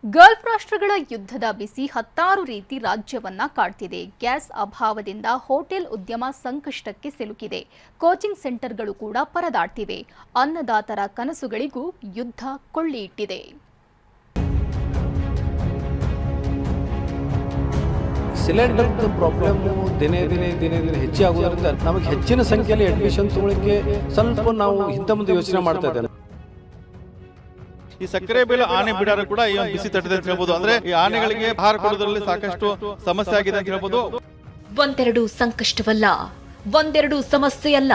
Gulf ರಾಷ್ಟ್ರಗಳ ಯುದ್ಧದ ಬಿಸಿ ಹತ್ತಾರು ರೀತಿ ರಾಜ್ಯವನ್ನ ಕಾಡ್ತಿದೆ. ಗ್ಯಾಸ್ ಅಭಾವದಿಂದ ಹೋಟೆಲ್ ಉದ್ಯಮ ಸಂಕಷ್ಟಕ್ಕೆ ಸಿಲುಕಿದೆ. ಕೋಚಿಂಗ್ ಸೆಂಟರ್ಗಳು ಕೂಡ ಪರದಾಡ್ತಿವೆ. ಅನ್ನದಾತರ ಕನಸುಗಳಿಗೂ ಯುದ್ಧ ಕೊಳ್ಳಿ ಇಟ್ಟಿದೆ. ಸಿಲಿಂಡರ್ ಪ್ರಾಬ್ಲಮ್ ದಿನೇ ಹೆಚ್ಚಾಗುವುದರಿಂದ ನಮಗೆ ಹೆಚ್ಚಿನ ಸಂಖ್ಯೆಯಲ್ಲಿ ಅಡ್ಮಿಷನ್ ತಗೊಳ್ಳಿಕ್ಕೆ ಸ್ವಲ್ಪ ನಾವು ಹಿಂದೆ ಮುಂದೆ ಯೋಚನೆ ಮಾಡ್ತಾ ಇದ್ದೇವೆ. ಈ ಸಕ್ಕರೆ ಬೇಲೆ ಆನೆ ಬಿಡಾರ ಕೂಡ ಈ ಬಿಸಿ ತಟ್ಟಿದೆ ಅಂತ ಹೇಳ್ಬೋದು. ಅಂದ್ರೆ ಈ ಆನೆಗಳಿಗೆ ಆಹಾರ ಕೊಡೋದ್ರಲ್ಲಿ ಸಾಕಷ್ಟು ಸಮಸ್ಯೆ ಆಗಿದೆ ಅಂತ ಹೇಳ್ಬೋದು. ಒಂದೆರಡು ಸಂಕಷ್ಟವಲ್ಲ, ಒಂದೆರಡು ಸಮಸ್ಯೆಯಲ್ಲ.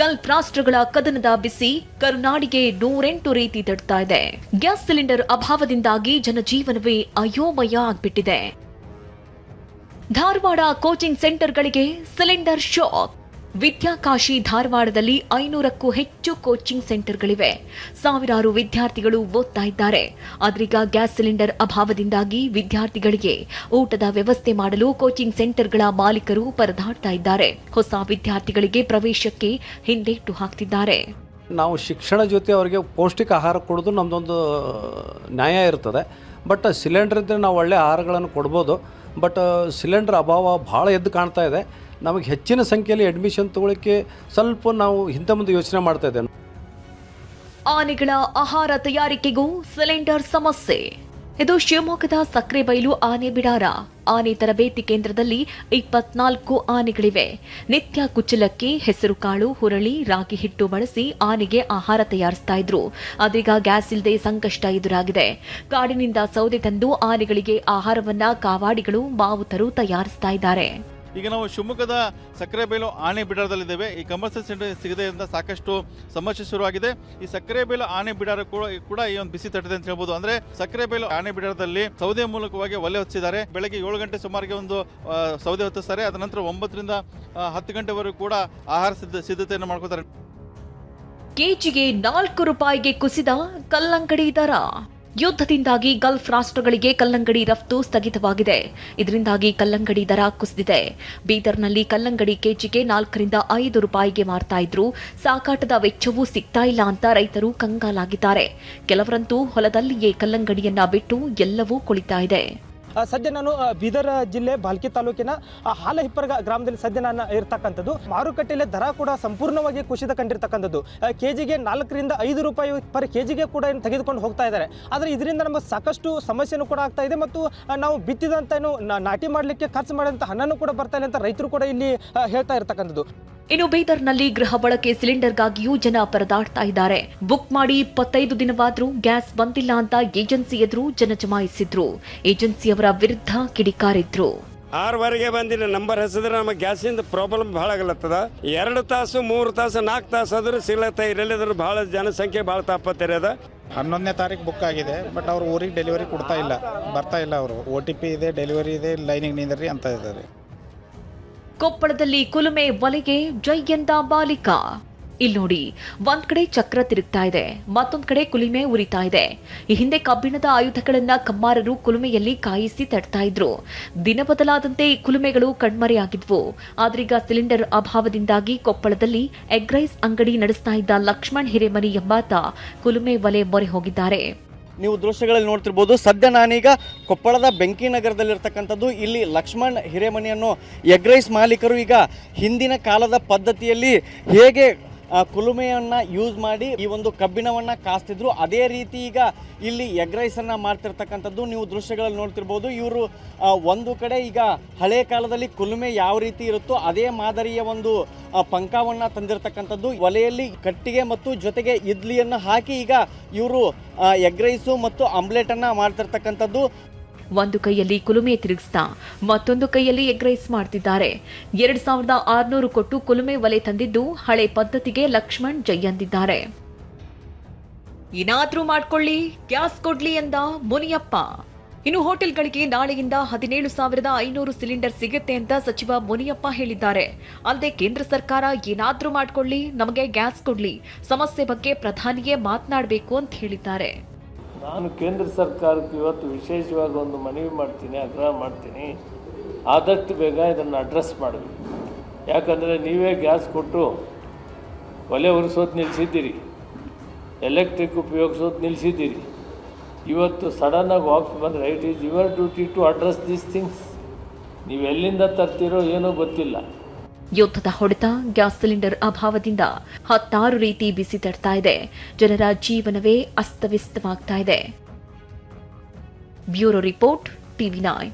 ಗಲ್ಫ್ ರಾಷ್ಟ್ರಗಳ ಕದನದ ಬಿಸಿ ಕರುನಾಡಿಗೆ 108 ರೀತಿ ತಡ್ತಾ ಇದೆ. ಗ್ಯಾಸ್ ಸಿಲಿಂಡರ್ ಅಭಾವದಿಂದಾಗಿ ಜನಜೀವನವೇ ಅಯೋಮಯ ಆಗ್ಬಿಟ್ಟಿದೆ. ಧಾರವಾಡ ಕೋಚಿಂಗ್ ಸೆಂಟರ್ಗಳಿಗೆ ಸಿಲಿಂಡರ್ ಶಾಕ್. ವಿದ್ಯಾಕಾಶಿ ಧಾರವಾಡದಲ್ಲಿ 500ಕ್ಕೂ ಹೆಚ್ಚು ಕೋಚಿಂಗ್ ಸೆಂಟರ್ಗಳಿವೆ. ಸಾವಿರಾರು ವಿದ್ಯಾರ್ಥಿಗಳು ಓದ್ತಾ ಇದ್ದಾರೆ. ಆದ್ರೀಗ ಗ್ಯಾಸ್ ಸಿಲಿಂಡರ್ ಅಭಾವದಿಂದಾಗಿ ವಿದ್ಯಾರ್ಥಿಗಳಿಗೆ ಊಟದ ವ್ಯವಸ್ಥೆ ಮಾಡಲು ಕೋಚಿಂಗ್ ಸೆಂಟರ್ಗಳ ಮಾಲೀಕರು ಪರದಾಡ್ತಾ ಇದ್ದಾರೆ. ಹೊಸ ವಿದ್ಯಾರ್ಥಿಗಳಿಗೆ ಪ್ರವೇಶಕ್ಕೆ ಹಿಂದೇಟು ಹಾಕ್ತಿದ್ದಾರೆ. ನಾವು ಶಿಕ್ಷಣ ಜೊತೆ ಅವರಿಗೆ ಪೌಷ್ಟಿಕ ಆಹಾರ ಕೊಡೋದು ನಮ್ಮದೊಂದು ನ್ಯಾಯ ಇರ್ತದೆ. ಬಟ್ ಸಿಲಿಂಡರ್ ಇದ್ದರೆ ನಾವು ಒಳ್ಳೆಯ ಆಹಾರಗಳನ್ನು ಕೊಡ್ಬೋದು. ಬಟ್ ಸಿಲಿಂಡರ್ ಅಭಾವ ಭಾಳ ಎದ್ದು ಕಾಣ್ತಾ ಇದೆ. ನಮಗೆ ಹೆಚ್ಚಿನ ಸಂಖ್ಯೆಯಲ್ಲಿ ಅಡ್ಮಿಷನ್ ತಗೊಳ್ಳಿಕ್ಕೆ ಸ್ವಲ್ಪ ನಾವು ಹಿಂದೆ ಮುಂದೆ ಯೋಚನೆ ಮಾಡ್ತಾ ಇದ್ದೇವೆ. ಆನೆಗಳ ಆಹಾರ ತಯಾರಿಕೆಗೂ ಸಿಲಿಂಡರ್ ಸಮಸ್ಯೆ. ಇದು ಶಿವಮೊಗ್ಗದ ಸಕ್ರೆಬೈಲು ಆನೆ ಬಿಡಾರ. ಆನೆ ತರಬೇತಿ ಕೇಂದ್ರದಲ್ಲಿ 24 ಆನೆಗಳಿವೆ. ನಿತ್ಯ ಕುಚ್ಚಲಕ್ಕಿ, ಹೆಸರು ಕಾಳು, ಹುರಳಿ, ರಾಗಿ ಹಿಟ್ಟು ಬಳಸಿ ಆನೆಗೆ ಆಹಾರ ತಯಾರಿಸ್ತಾ ಇದ್ರು. ಅದೀಗ ಗ್ಯಾಸ್ ಇಲ್ಲದೆ ಸಂಕಷ್ಟ ಎದುರಾಗಿದೆ. ಕಾಡಿನಿಂದ ಸೌದೆ ತಂದು ಆನೆಗಳಿಗೆ ಆಹಾರವನ್ನ ಕಾವಾಡಿಗಳು, ಮಾವುತರು ತಯಾರಿಸ್ತಾ ಇದ್ದಾರೆ. ಈಗ ನಾವು ಶಿವಮೊಗ್ಗದ ಸಕ್ಕರೆ ಬೇಲು ಆನೆ ಬಿಡಾರದಲ್ಲಿದ್ದೇವೆ. ಈ ಕಮರ್ಷಿಯಲ್ ಸೆಂಟರ್ ಸಿಗದೆಯಿಂದ ಸಾಕಷ್ಟು ಸಮಸ್ಯೆ ಶುರುವಾಗಿದೆ. ಈ ಸಕ್ಕರೆ ಬೇಲು ಆನೆ ಬಿಡಾರ ಕೂಡ ಈ ಒಂದು ಬಿಸಿ ತಟ್ಟಿದೆ ಅಂತ ಹೇಳ್ಬೋದು. ಅಂದ್ರೆ ಸಕ್ಕರೆ ಬೇಲು ಆನೆ ಬಿಡಾರದಲ್ಲಿ ಸೌದೆ ಮೂಲಕವಾಗಿ ಒಲೆ ಹೊತ್ತಿದ್ದಾರೆ. ಬೆಳಗ್ಗೆ 7 ಗಂಟೆ ಸುಮಾರಿಗೆ ಒಂದು ಸೌದೆ ಹೊತ್ತಿಸ್ತಾರೆ. ಅದ ನಂತರ 9 ರಿಂದ 10 ಗಂಟೆವರೆಗೂ ಕೂಡ ಆಹಾರ ಸಿದ್ಧತೆಯನ್ನು ಮಾಡ್ಕೋತಾರೆ. ಕೆಜಿಗೆ 4 ರೂಪಾಯಿಗೆ ಕುಸಿದ ಕಲ್ಲಂಗಡಿ ದರ. ಯುದ್ಧದಿಂದಾಗಿ ಗಲ್ಫ್ ರಾಷ್ಟ್ರಗಳಿಗೆ ಕಲ್ಲಂಗಡಿ ರಫ್ತು ಸ್ಥಗಿತವಾಗಿದೆ. ಇದರಿಂದಾಗಿ ಕಲ್ಲಂಗಡಿ ದರ ಕುಸಿದಿದೆ. ಬೀದರ್ನಲ್ಲಿ ಕಲ್ಲಂಗಡಿ ಕೆಜಿಗೆ 4 ರಿಂದ 5 ರೂಪಾಯಿಗೆ ಮಾರ್ತಾ ಇದ್ರು. ಸಾಕಾಟದ ವೆಚ್ಚವೂ ಸಿಗ್ತಾ ಇಲ್ಲ ಅಂತ ರೈತರು ಕಂಗಾಲಾಗಿದ್ದಾರೆ. ಕೆಲವರಂತೂ ಹೊಲದಲ್ಲಿಯೇ ಕಲ್ಲಂಗಡಿಯನ್ನ ಬಿಟ್ಟು ಎಲ್ಲವೂ ಕುಳಿತಾ ಇದೆ. ಸದ್ಯ ನಾನು ಬೀದರ್ ಜಿಲ್ಲೆ ಬಾಲ್ಕಿ ತಾಲೂಕಿನ ಹಾಲಹಿಪ್ಪರ ಗ್ರಾಮದಲ್ಲಿ ಸದ್ಯ ನಾನು ಇರ್ತಕ್ಕಂಥದ್ದು. ಮಾರುಕಟ್ಟೆಯಲ್ಲಿ ದರ ಕೂಡ ಸಂಪೂರ್ಣವಾಗಿ ಕುಸಿತ ಕಂಡಿರ್ತಕ್ಕಂಥದ್ದು. ಕೆಜಿಗೆ 4 ರಿಂದ 5 ರೂಪಾಯಿ ಪರ್ ಕೆಜಿಗೆ ಕೂಡ ತೆಗೆದುಕೊಂಡು ಹೋಗ್ತಾ ಇದ್ದಾರೆ. ಆದರೆ ಇದರಿಂದ ನಮಗೆ ಸಾಕಷ್ಟು ಸಮಸ್ಯೆನೂ ಕೂಡ ಆಗ್ತಾ ಇದೆ ಮತ್ತು ನಾವು ಬಿತ್ತಿದಂತ ನಾಟಿ ಮಾಡಲಿಕ್ಕೆ ಖರ್ಚು ಮಾಡಿದಂಥ ಹಣನೂ ಕೂಡ ಬರ್ತಾ ಇಲ್ಲ ಅಂತ ರೈತರು ಕೂಡ ಇಲ್ಲಿ ಹೇಳ್ತಾ ಇರ್ತಕ್ಕಂಥದ್ದು. ಇನ್ನು ಬೀದರ್ನಲ್ಲಿ ಗೃಹ ಬಳಕೆ ಸಿಲಿಂಡರ್ಗಾಗಿಯೂ ಜನ ಪರದಾಡ್ತಾ ಇದ್ದಾರೆ. ಬುಕ್ ಮಾಡಿ 25 ದಿನವಾದ್ರೂ ಗ್ಯಾಸ್ ಬಂದಿಲ್ಲ ಅಂತ ಏಜೆನ್ಸಿ ಎದುರು ಜನ ಜಮಾಯಿಸಿದ್ರು. ಏಜೆನ್ಸಿಯವರ ವಿರುದ್ಧ ಕಿಡಿಕಾರಿದ್ರು. 6ವರೆಗೆ ಬಂದಿಲ್ಲ ನಂಬರ್ ಹಸಿದ್ರೆ ನಮಗೆ ಗ್ಯಾಸಿಂದ ಪ್ರಾಬ್ಲಮ್ ಭಾಳ ಆಗಲತ್ತದ. 2 ತಾಸು 3 ತಾಸು 4 ತಾಸು ಆದ್ರೂ ಸಿಗ್ಲತ್ತ ಇರಲಿದ್ರೆ ಭಾಳ ಜನಸಂಖ್ಯೆ ಭಾಳ ತಾಪತ್ತಿರದ. 11ನೇ ತಾರೀಕು ಬುಕ್ ಆಗಿದೆ. ಬಟ್ ಅವ್ರು ಊರಿಗೆ ಡೆಲಿವರಿ ಕೊಡ್ತಾ ಇಲ್ಲ, ಬರ್ತಾ ಇಲ್ಲ. ಅವರು OTP ಇದೆ, ಡೆಲಿವರಿ ಇದೆ, ಲೈನಿಗೆ ನಿಂದ್ರಿ ಅಂತ ಇದ್ದಾರೆ. ಕೊಪ್ಪಳದಲ್ಲಿ ಕುಲುಮೆ ಒಲೆಗೆ ಜೈ ಎಂದ ಬಾಲಿಕ. ಇಲ್ಲಿ ನೋಡಿ, ಒಂದ್ ಕಡೆ ಚಕ್ರ ತಿರುಗ್ತಾ ಇದೆ, ಮತ್ತೊಂದ್ ಕಡೆ ಕುಲುಮೆ ಉರಿತಾ ಇದೆ. ಈ ಹಿಂದೆ ಕಬ್ಬಿಣದ ಆಯುಧಗಳನ್ನ ಕಮ್ಮಾರರು ಕುಲುಮೆಯಲ್ಲಿ ಕಾಯಿಸಿ ತಡ್ತಾ ಇದ್ರು. ದಿನ ಬದಲಾದಂತೆ ಈ ಕುಲುಮೆಗಳು ಕಣ್ಮರೆಯಾಗಿದ್ವು. ಆದ್ರೀಗ ಸಿಲಿಂಡರ್ ಅಭಾವದಿಂದಾಗಿ ಕೊಪ್ಪಳದಲ್ಲಿ ಎಗ್ ರೈಸ್ ಅಂಗಡಿ ನಡೆಸ್ತಾ ಇದ್ದ ಲಕ್ಷ್ಮಣ್ ಹಿರೇಮನಿ ಎಂಬಾತ ಕುಲುಮೆ ಒಲೆ ಮೊರೆ ಹೋಗಿದ್ದಾರೆ. ನೀವು ದೃಶ್ಯಗಳಲ್ಲಿ ನೋಡ್ತಿರ್ಬೋದು. ಸದ್ಯ ನಾನೀಗ ಕೊಪ್ಪಳದ ಬೆಂಕಿ ನಗರದಲ್ಲಿರ್ತಕ್ಕಂಥದ್ದು. ಇಲ್ಲಿ ಲಕ್ಷ್ಮಣ್ ಹಿರೇಮನಿ ಅನ್ನೋ ಎಗ್ ರೈಸ್ ಮಾಲೀಕರು ಈಗ ಹಿಂದಿನ ಕಾಲದ ಪದ್ಧತಿಯಲ್ಲಿ ಹೇಗೆ ಕುಲುಮೆಯನ್ನು ಯೂಸ್ ಮಾಡಿ ಈ ಒಂದು ಕಬ್ಬಿಣವನ್ನು ಕಾಸ್ತಿದ್ರು, ಅದೇ ರೀತಿ ಈಗ ಇಲ್ಲಿ ಎಗ್ ರೈಸನ್ನು ಮಾಡ್ತಿರ್ತಕ್ಕಂಥದ್ದು ನೀವು ದೃಶ್ಯಗಳಲ್ಲಿ ನೋಡ್ತಿರ್ಬೋದು. ಇವರು ಒಂದು ಕಡೆ ಈಗ ಹಳೆ ಕಾಲದಲ್ಲಿ ಕುಲುಮೆ ಯಾವ ರೀತಿ ಇರುತ್ತೋ ಅದೇ ಮಾದರಿಯ ಒಂದು ಪಂಕವನ್ನು ತಂದಿರತಕ್ಕಂಥದ್ದು. ಒಲೆಯಲ್ಲಿ ಕಟ್ಟಿಗೆ ಮತ್ತು ಜೊತೆಗೆ ಇಡ್ಲಿಯನ್ನು ಹಾಕಿ ಈಗ ಇವರು ಎಗ್ ರೈಸು ಮತ್ತು ಆಮ್ಲೆಟನ್ನು ಮಾಡ್ತಿರ್ತಕ್ಕಂಥದ್ದು. ಒಂದು ಕೈಯಲ್ಲಿ ಕುಲುಮೆ ತಿರುಗಿಸ್ತಾ ಮತ್ತೊಂದು ಕೈಯಲ್ಲಿ ಎಗ್ ರೈಸ್ ಮಾಡ್ತಿದ್ದಾರೆ. 2600 ಕೊಟ್ಟು ಕುಲುಮೆ ಒಲೆ ತಂದಿದ್ದು ಹಳೆ ಪದ್ಧತಿಗೆ ಲಕ್ಷ್ಮಣ್ ಜೈ ಎಂದಿದ್ದಾರೆ. ಏನಾದ್ರೂ ಮಾಡ್ಕೊಳ್ಳಿ, ಗ್ಯಾಸ್ ಕೊಡ್ಲಿ ಎಂದ ಮುನಿಯಪ್ಪ. ಇನ್ನು ಹೋಟೆಲ್ಗಳಿಗೆ ನಾಳೆಯಿಂದ 17,500 ಸಿಲಿಂಡರ್ ಸಿಗುತ್ತೆ ಅಂತ ಸಚಿವ ಮುನಿಯಪ್ಪ ಹೇಳಿದ್ದಾರೆ. ಅಲ್ಲದೆ ಕೇಂದ್ರ ಸರ್ಕಾರ ಏನಾದ್ರೂ ಮಾಡ್ಕೊಳ್ಳಿ, ನಮಗೆ ಗ್ಯಾಸ್ ಕೊಡ್ಲಿ, ಸಮಸ್ಯೆ ಬಗ್ಗೆ ಪ್ರಧಾನಿಯೇ ಮಾತನಾಡಬೇಕು ಅಂತ ಹೇಳಿದ್ದಾರೆ. ನಾನು ಕೇಂದ್ರ ಸರ್ಕಾರಕ್ಕೆ ಇವತ್ತು ವಿಶೇಷವಾಗಿ ಒಂದು ಮನವಿ ಮಾಡ್ತೀನಿ, ಆಗ್ರಹ ಮಾಡ್ತೀನಿ, ಆದಷ್ಟು ಬೇಗ ಇದನ್ನು ಅಡ್ರೆಸ್ ಮಾಡಬೇಕು. ಯಾಕಂದರೆ ನೀವೇ ಗ್ಯಾಸ್ ಕೊಟ್ಟು ಒಲೆ ಉರಿಸೋದು ನಿಲ್ಲಿಸಿದ್ದೀರಿ, ಎಲೆಕ್ಟ್ರಿಕ್ ಉಪಯೋಗಿಸೋದು ನಿಲ್ಲಿಸಿದ್ದೀರಿ. ಇವತ್ತು ಸಡನ್ನಾಗಿ ವಾಪಸ್ ಬಂದರೆ it is your duty to address these things. ನೀವು ಎಲ್ಲಿಂದ ತರ್ತಿರೋ ಏನೂ ಗೊತ್ತಿಲ್ಲ. ಯುದ್ಧದ ಹೊಡೆತ, ಗ್ಯಾಸ್ ಸಿಲಿಂಡರ್ ಅಭಾವದಿಂದ 16 ರೀತಿ ಬಿಸಿ ತಡ್ತಾ ಇದೆ. ಜನರ ಜೀವನವೇ ಅಸ್ತವ್ಯಸ್ತವಾಗ್ತಾ ಇದೆ. Bureau report, TV9.